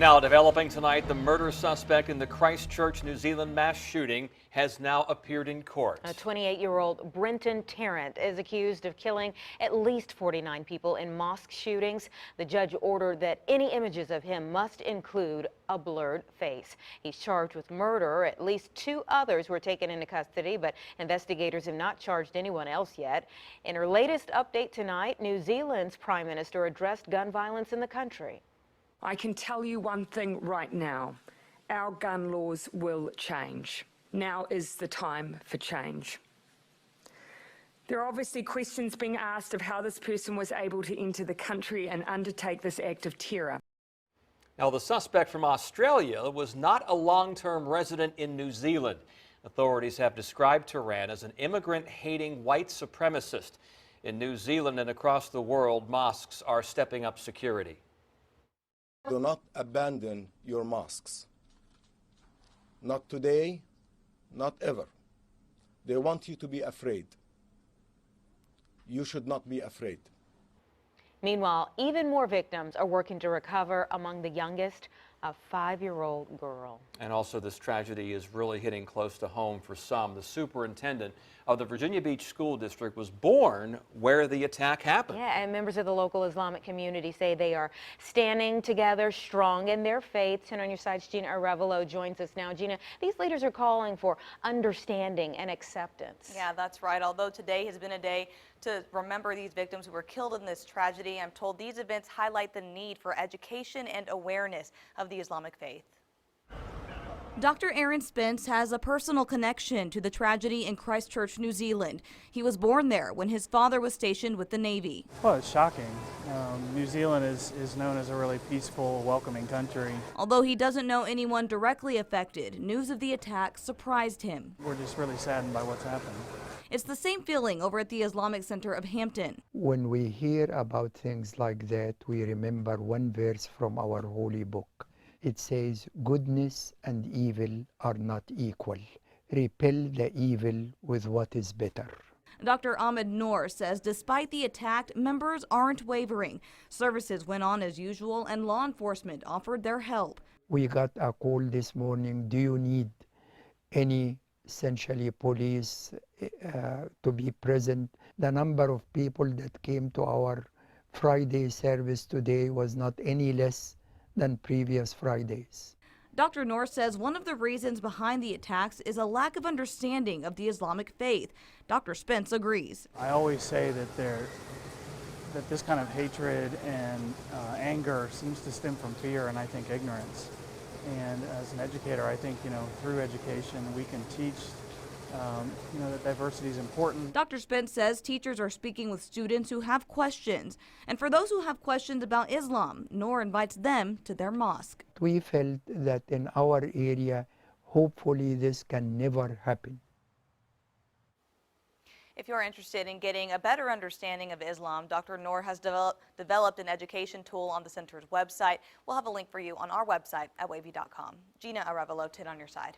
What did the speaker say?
Now developing tonight, the murder suspect in the Christchurch, New Zealand mass shooting has now appeared in court. A 28-year-old Brenton Tarrant is accused of killing at least 49 people in mosque shootings. The judge ordered that any images of him must include a blurred face. He's charged with murder. At least 2 others were taken into custody, but investigators have not charged anyone else yet. In her latest update tonight, New Zealand's Prime Minister addressed gun violence in the country. I can tell you one thing right now. Our gun laws will change. Now is the time for change. There are obviously questions being asked of how this person was able to enter the country and undertake this act of terror. Now, the suspect from Australia was not a long-term resident in New Zealand. Authorities have described Tarrant as an immigrant-hating white supremacist. In New Zealand and across the world, mosques are stepping up security. Do not abandon your mosques. Not today, not ever. They want you to be afraid. You should not be afraid. Meanwhile, even more victims are working to recover, among the youngest, a 5-year-old girl. And also, this tragedy is really hitting close to home for some. The superintendent of the Virginia Beach School District was born where the attack happened. Yeah, and members of the local Islamic community say they are standing together, strong in their faith. 10 on your side's Geena Arevalo joins us now. Geena, these leaders are calling for understanding and acceptance. Yeah, that's right. Although today has been a day to remember these victims who were killed in this tragedy, I'm told these events highlight the need for education and awareness of the Islamic faith. Dr. Aaron Spence has a personal connection to the tragedy in Christchurch, New Zealand. He was born there when his father was stationed with the Navy. Well, it's shocking. New Zealand is known as a really peaceful, welcoming country. Although he doesn't know anyone directly affected, news of the attack surprised him. We're just really saddened by what's happened. It's the same feeling over at the Islamic Center of Hampton. When we hear about things like that, we remember one verse from our holy book. It says, goodness and evil are not equal. Repel the evil with what is better. Dr. Ahmed Noor says despite the attack, members aren't wavering. Services went on as usual and law enforcement offered their help. We got a call this morning, do you need any essentially police to be present? The number of people that came to our Friday service today was not any less than previous Fridays. Dr. Noor says one of the reasons behind the attacks is a lack of understanding of the Islamic faith. Dr. Spence agrees. I always say that this kind of hatred and anger seems to stem from fear and I think ignorance. And as an educator, I think, through education we can teach that diversity is important. Dr. Spence says teachers are speaking with students who have questions. And for those who have questions about Islam, Noor invites them to their mosque. We felt that in our area, hopefully this can never happen. If you're interested in getting a better understanding of Islam, Dr. Noor has developed an education tool on the center's website. We'll have a link for you on our website at WAVY.com. Geena Arevalo, 10 on your side.